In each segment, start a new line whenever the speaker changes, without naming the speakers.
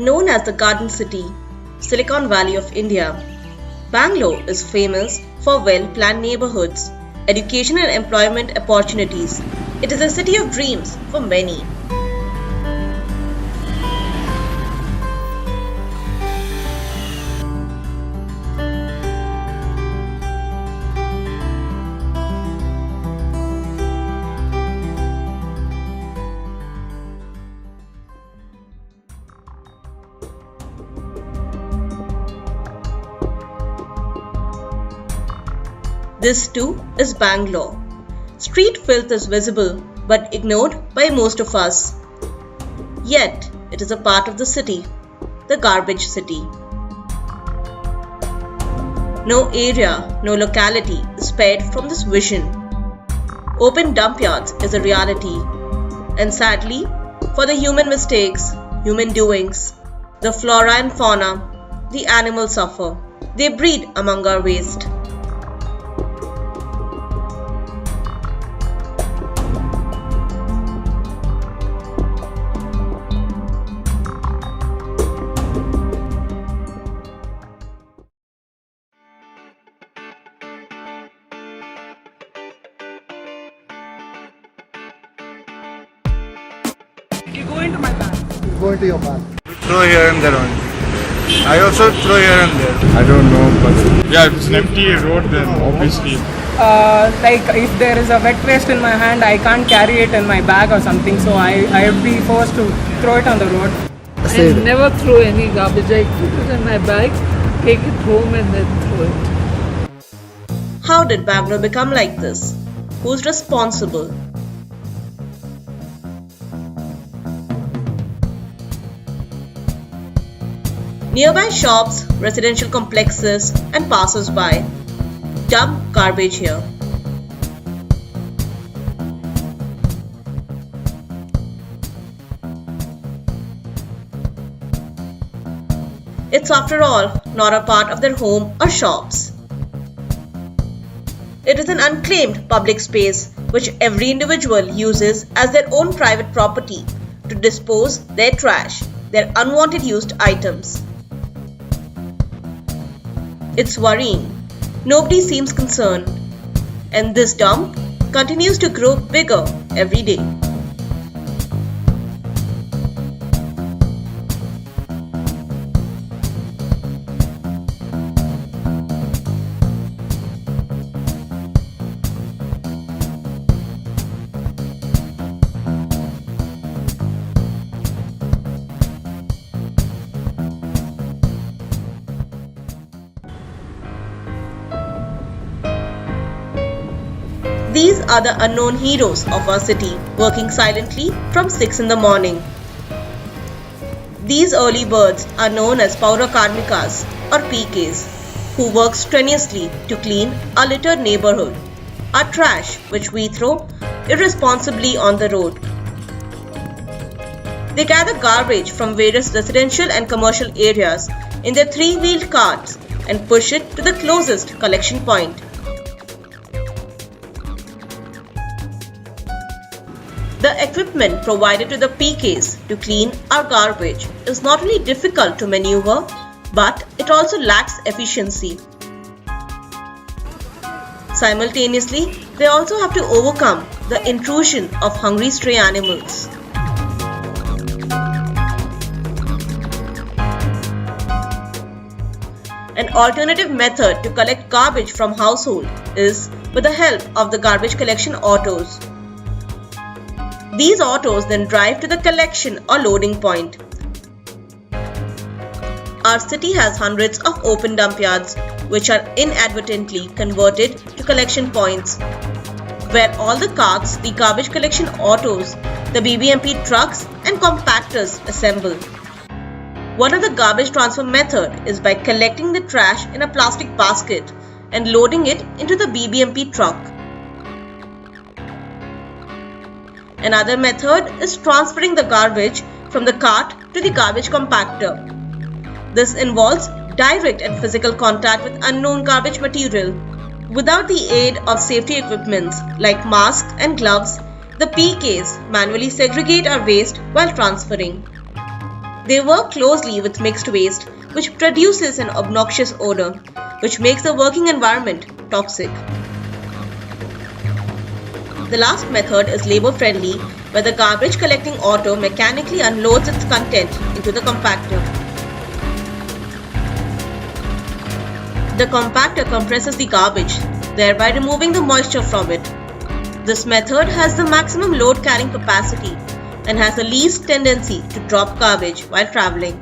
Known as the Garden City, Silicon Valley of India, Bangalore is famous for well-planned neighborhoods, education and employment opportunities. It is a city of dreams for many. This too is Bangalore. Street filth is visible but ignored by most of us. Yet, it is a part of the city, the garbage city. No area, no locality is spared from this vision. Open dump yards is a reality. And sadly, for the human mistakes, human doings, the flora and fauna, the animals suffer. They breed among our waste.
You go into my bag.
Go into your bag.
Throw here and there only. I also throw here and there.
I don't know, but yeah, if it's an empty road, then obviously.
Like if there is a wet waste in my hand, I can't carry it in my bag or something, so I would be forced to throw it on the road.
Say
I
it.
never throw any garbage. I keep it in my bag, take it home and then throw it.
How did Bangalore become like this? Who's responsible? Nearby shops, residential complexes, and passers-by dump garbage here. It's after all not a part of their home or shops. It is an unclaimed public space which every individual uses as their own private property to dispose their trash, their unwanted used items. It's worrying. Nobody seems concerned. And this dump continues to grow bigger every day. These are the unknown heroes of our city, working silently from 6 in the morning. These early birds are known as Paura Karmikas or PKs, who work strenuously to clean our littered neighborhood, our trash which we throw irresponsibly on the road. They gather garbage from various residential and commercial areas in their three-wheeled carts and push it to the closest collection point. The equipment provided to the PKs to clean our garbage is not only difficult to maneuver, but it also lacks efficiency. Simultaneously, they also have to overcome the intrusion of hungry stray animals. An alternative method to collect garbage from household is with the help of the garbage collection autos. These autos then drive to the collection or loading point. Our city has hundreds of open dump yards which are inadvertently converted to collection points, where all the carts, the garbage collection autos, the BBMP trucks and compactors assemble. One of the garbage transfer method is by collecting the trash in a plastic basket and loading it into the BBMP truck. Another method is transferring the garbage from the cart to the garbage compactor. This involves direct and physical contact with unknown garbage material. Without the aid of safety equipment like masks and gloves, the PKs manually segregate our waste while transferring. They work closely with mixed waste, which produces an obnoxious odor, which makes the working environment toxic. The last method is labor-friendly, where the garbage collecting auto mechanically unloads its content into the compactor. The compactor compresses the garbage, thereby removing the moisture from it. This method has the maximum load carrying capacity and has the least tendency to drop garbage while traveling.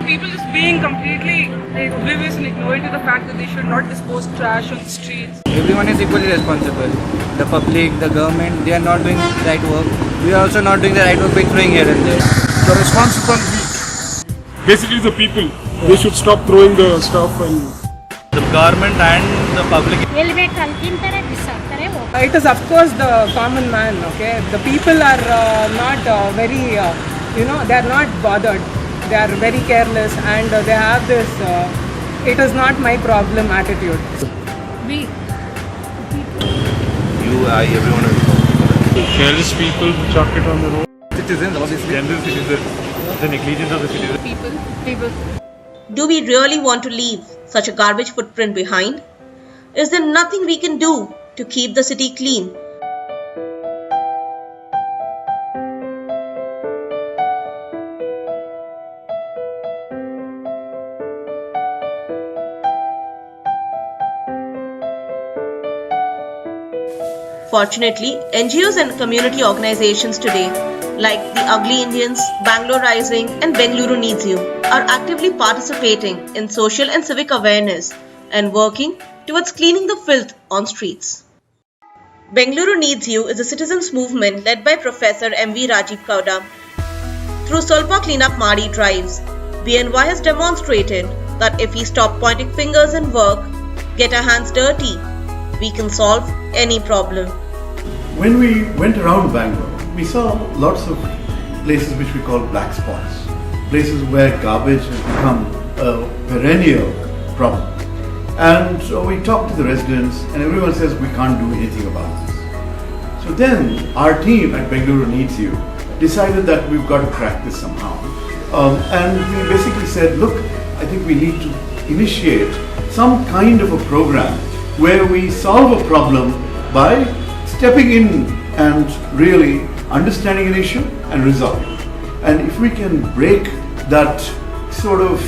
People just being completely oblivious and ignoring to the fact that they should not dispose trash on the streets.
Everyone is equally responsible. The public, the government, they are not doing the right work. We are also not doing the right work by throwing here and there.
The responsible, basically the people, they should stop throwing the stuff and
The government and the public.
It is of course the common man, okay? The people are not very, they are not bothered. They are very careless and they have this, it is not my problem attitude.
We.
You, I, everyone is.
careless people who chuck it on the road.
Citizens, obviously.
General citizens, the negligence of the citizens.
People.
Do we really want to leave such a garbage footprint behind? Is there nothing we can do to keep the city clean? Fortunately, NGOs and community organizations today, like the Ugly Indians, Bangalore Rising and Bengaluru Needs You, are actively participating in social and civic awareness and working towards cleaning the filth on streets. Bengaluru Needs You is a citizens' movement led by Professor M.V. Rajiv Kauda. Through Solpa Cleanup Madi drives, BNY has demonstrated that if we stop pointing fingers and work, get our hands dirty, we can solve any problem.
When we went around Bangalore, we saw lots of places which we call black spots, places where garbage has become a perennial problem. And so we talked to the residents and everyone says we can't do anything about this. So then our team at Bengaluru Needs You decided that we've got to crack this somehow. And we basically said, look, I think we need to initiate some kind of a program where we solve a problem by stepping in and really understanding an issue and resolving it. And if we can break that sort of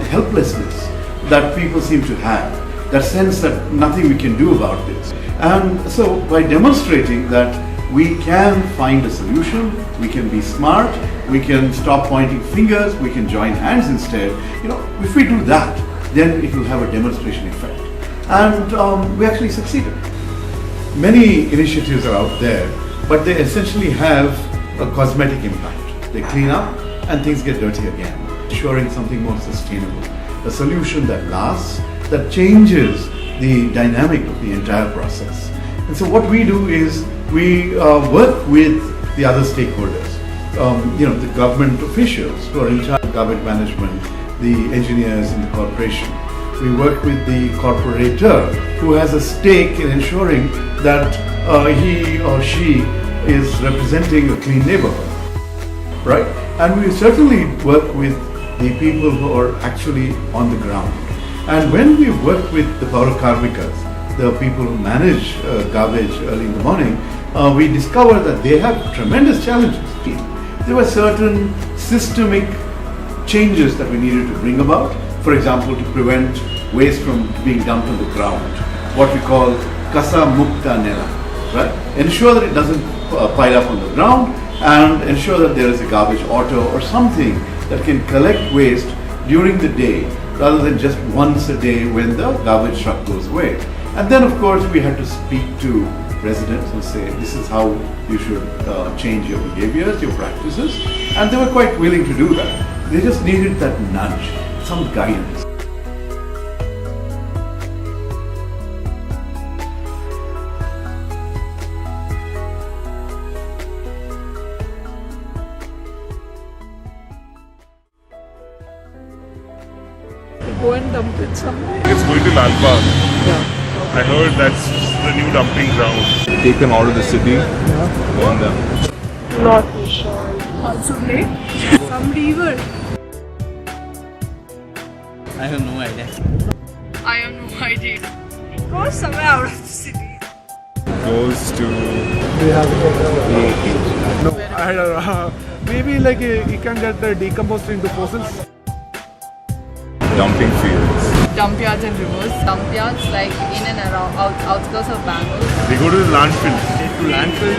helplessness that people seem to have, that sense that nothing we can do about this. And so by demonstrating that we can find a solution, we can be smart, we can stop pointing fingers, we can join hands instead, if we do that, then it will have a demonstration effect. And we actually succeeded. Many initiatives are out there, but they essentially have a cosmetic impact. They clean up and things get dirty again, ensuring something more sustainable, a solution that lasts, that changes the dynamic of the entire process. And so what we do is we work with the other stakeholders, the government officials who are in charge of garbage management, the engineers in the corporation. We work with the corporator who has a stake in ensuring that he or she is representing a clean neighborhood, right? And we certainly work with the people who are actually on the ground. And when we work with the Paura Karmikas, the people who manage garbage early in the morning, we discover that they have tremendous challenges. There were certain systemic changes that we needed to bring about. For example, to prevent waste from being dumped on the ground, what we call Kasa Mukta Nela, right? Ensure that it doesn't pile up on the ground and ensure that there is a garbage auto or something that can collect waste during the day rather than just once a day when the garbage truck goes away. And then of course we had to speak to residents and say this is how you should change your behaviors, your practices, and they were quite willing to do that. They just needed that nudge, some guidance.
Go and dump it somewhere.
It's going to Lal Bagh. I heard that's the new dumping ground.
Take them out of the city, burn them. Not too sure.
Also late. Some river.
I have no idea.
I have no idea. It goes somewhere out of the city.
Goes to
No, I don't know. Maybe like it can get decomposed into fossils.
dumping fields.
Dump yards and rivers. Dump yards like in and around outskirts of Bangalore.
They go to the landfill.
To landfill.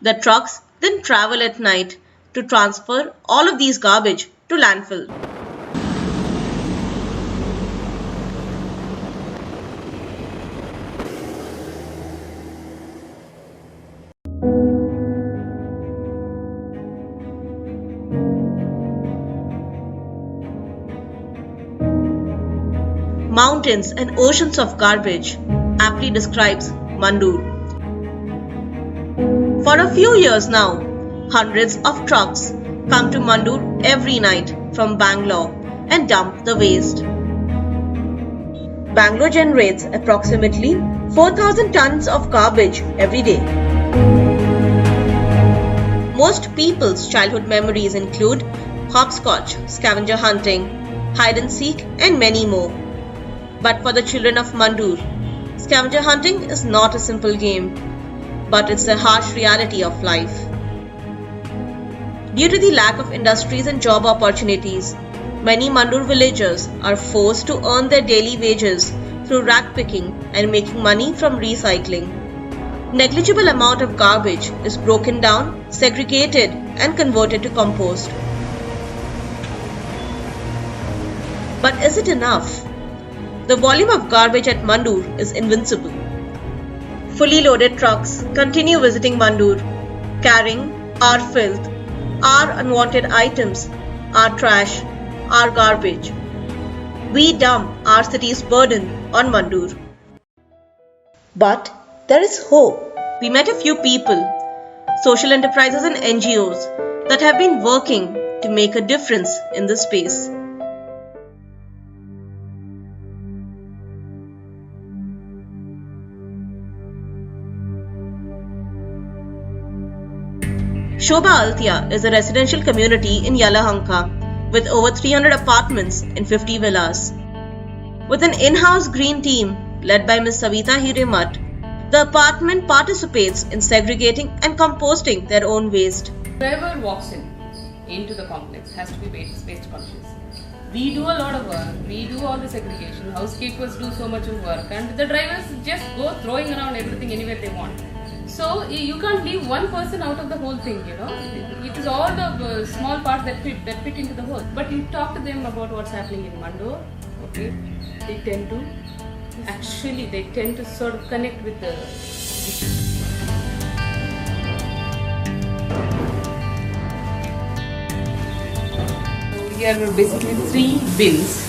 The trucks then travel at night to transfer all of these garbage to landfill. Mountains and oceans of garbage aptly describes Mandoor. For a few years now, hundreds of trucks come to Mandoor every night from Bangalore and dump the waste. Bangalore generates approximately 4,000 tons of garbage every day. Most people's childhood memories include hopscotch, scavenger hunting, hide and seek, and many more. But for the children of Mandoor, scavenger hunting is not a simple game, but it's the harsh reality of life. Due to the lack of industries and job opportunities, many Mandoor villagers are forced to earn their daily wages through rag picking and making money from recycling. Negligible amount of garbage is broken down, segregated, and converted to compost. But is it enough? The volume of garbage at Mandoor is invincible. Fully loaded trucks continue visiting Mandoor, carrying our filth, our unwanted items, our trash, our garbage. We dump our city's burden on Mandoor. But there is hope. We met a few people, social enterprises and NGOs that have been working to make a difference in this space. Shobha Altia is a residential community in Yelahanka with over 300 apartments and 50 villas. With an in-house green team led by Ms. Savita Hiremat, the apartment participates in segregating and composting their own waste.
Whoever walks into the complex has to be waste conscious. We do a lot of work, we do all the segregation, housekeepers do so much of work, and the drivers just go throwing around everything anywhere they want. So you can't leave one person out of the whole thing, you know. It is all the small parts that fit into the whole. But you talk to them about what's happening in Mandoor, okay? They tend to sort of connect with the issue. Here are basically 3 bins.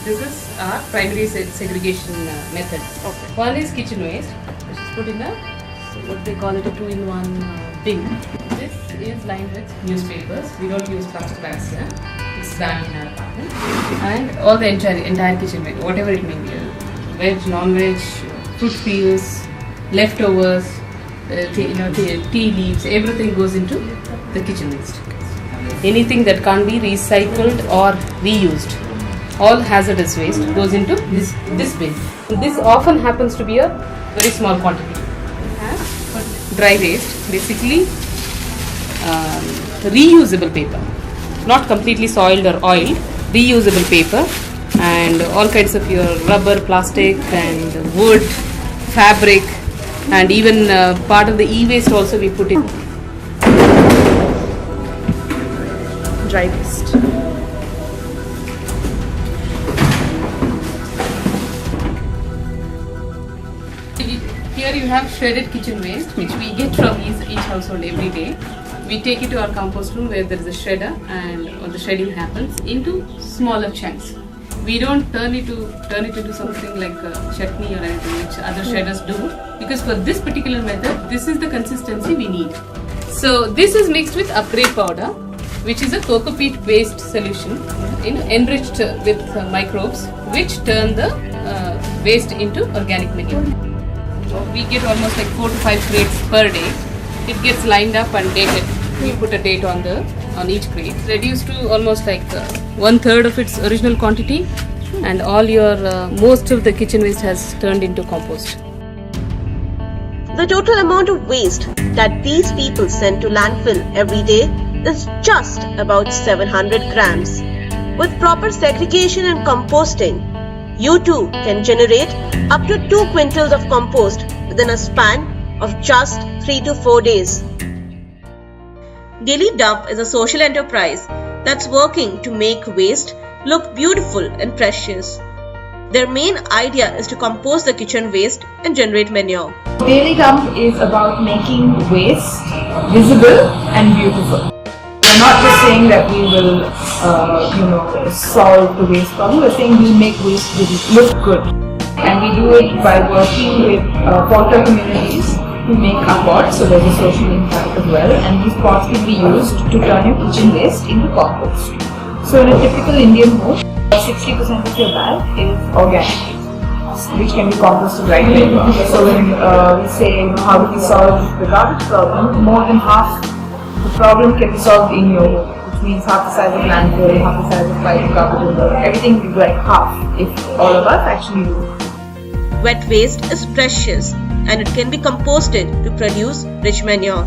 This is our primary segregation method. Okay. One is kitchen waste, which is put in what they call it a 2-in-1 bin. This is lined with newspapers. We don't use plastic bags here. It's done in our apartment. And all the entire kitchen waste, whatever it may be, veg, non-veg, fruit peels, leftovers, tea leaves, everything goes into the kitchen waste. Anything that can't be recycled or reused, all hazardous waste goes into this bin. This often happens to be a very small quantity. Dry waste, basically reusable paper, not completely soiled or oiled, reusable paper, and all kinds of your rubber, plastic and wood, fabric, and even part of the e-waste also we put in. Dry waste. Here you have shredded kitchen waste, which we get from each household every day. We take it to our compost room where there is a shredder, and all the shredding happens into smaller chunks. We don't turn it into something like chutney or anything which other shredders do, because for this particular method, this is the consistency we need. So this is mixed with upgrade powder, which is a cocoa peat based solution enriched with microbes which turn the waste into organic manure. We get almost like 4 to 5 crates per day. It gets lined up and dated. We put a date on each crate. It's reduced to almost like 1/3 of its original quantity, and all your most of the kitchen waste has turned into compost.
The total amount of waste that these people send to landfill every day is just about 700 grams. With proper segregation and composting, you too can generate up to 2 quintals of compost within a span of just 3 to 4 days. Daily Dump is a social enterprise that's working to make waste look beautiful and precious. Their main idea is to compost the kitchen waste and generate manure.
Daily Dump is about making waste visible and beautiful. We're not just saying that we will, solve the waste problem. We're saying we'll make waste look good, and we do it by working with potter communities who make our pots. So there's a social impact as well, and these pots can be used to turn your kitchen waste into compost. So in a typical Indian home, 60% of your bag is organic, which can be composted right away. So when we say, how do we solve the garbage problem, more than half the problem can be solved in your home, which means half the size of landfill, half the size of pipe, garbage, everything will be like half if all of us actually do.
Wet waste is precious and it can be composted to produce rich manure.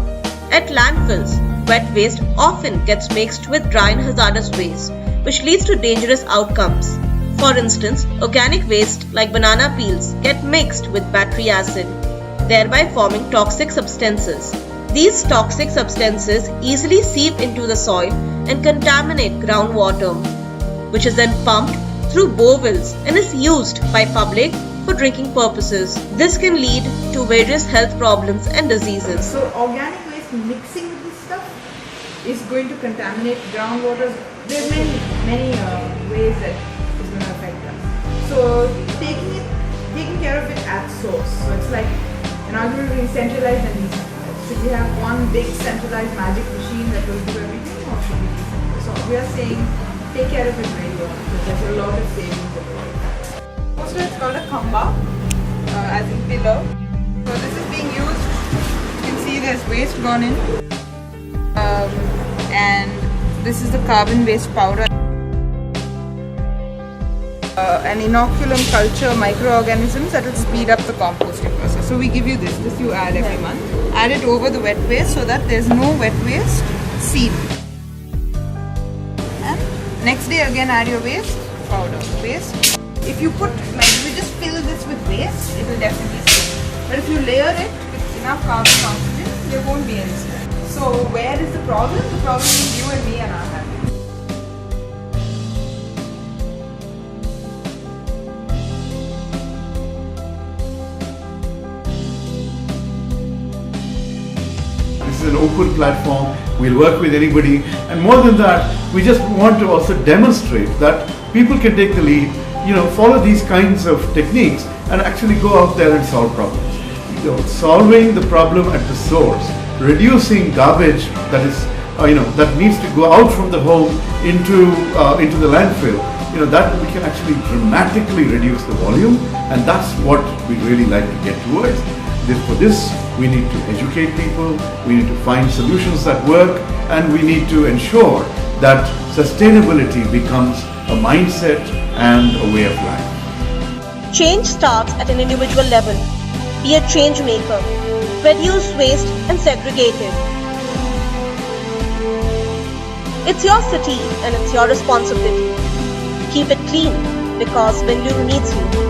At landfills, wet waste often gets mixed with dry and hazardous waste, which leads to dangerous outcomes. For instance, organic waste like banana peels get mixed with battery acid, thereby forming toxic substances. These toxic substances easily seep into the soil and contaminate groundwater, which is then pumped through borewells and is used by public for drinking purposes. This can lead to various health problems and diseases.
So organic waste mixing with this stuff is going to contaminate groundwater. There's many ways that it's going to affect us. So taking care of it at source. So it's like an argument between centralized and decentralized. So we have one big centralized magic machine that will do everything, or should we decentralize? So we are saying take care of it very well, because there's a lot of savings involved. Also, it's called a khamba, as in pillar. So this is being used. You can see there's waste gone in, and this is the carbon waste powder. An inoculum culture microorganisms that will speed up the composting process. So we give you this you add every month. Add it over the wet waste so that there's no wet waste seed. And next day again add your waste powder. Waste. If you just fill this with waste, it will definitely stay. But if you layer it with enough carbon oxygen, there won't be any smell. So where is the problem? The problem is you and me and our habits.
This is an open platform, we'll work with anybody, and more than that, we just want to also demonstrate that people can take the lead, follow these kinds of techniques and actually go out there and solve problems. Solving the problem at the source, reducing garbage that is, that needs to go out from the home into the landfill, that we can actually dramatically reduce the volume, and that's what we really like to get towards. For this, we need to educate people, we need to find solutions that work, and we need to ensure that sustainability becomes a mindset and a way of life.
Change starts at an individual level. Be a change maker. Reduce waste and segregate it. It's your city and it's your responsibility. Keep it clean because Bengaluru needs you.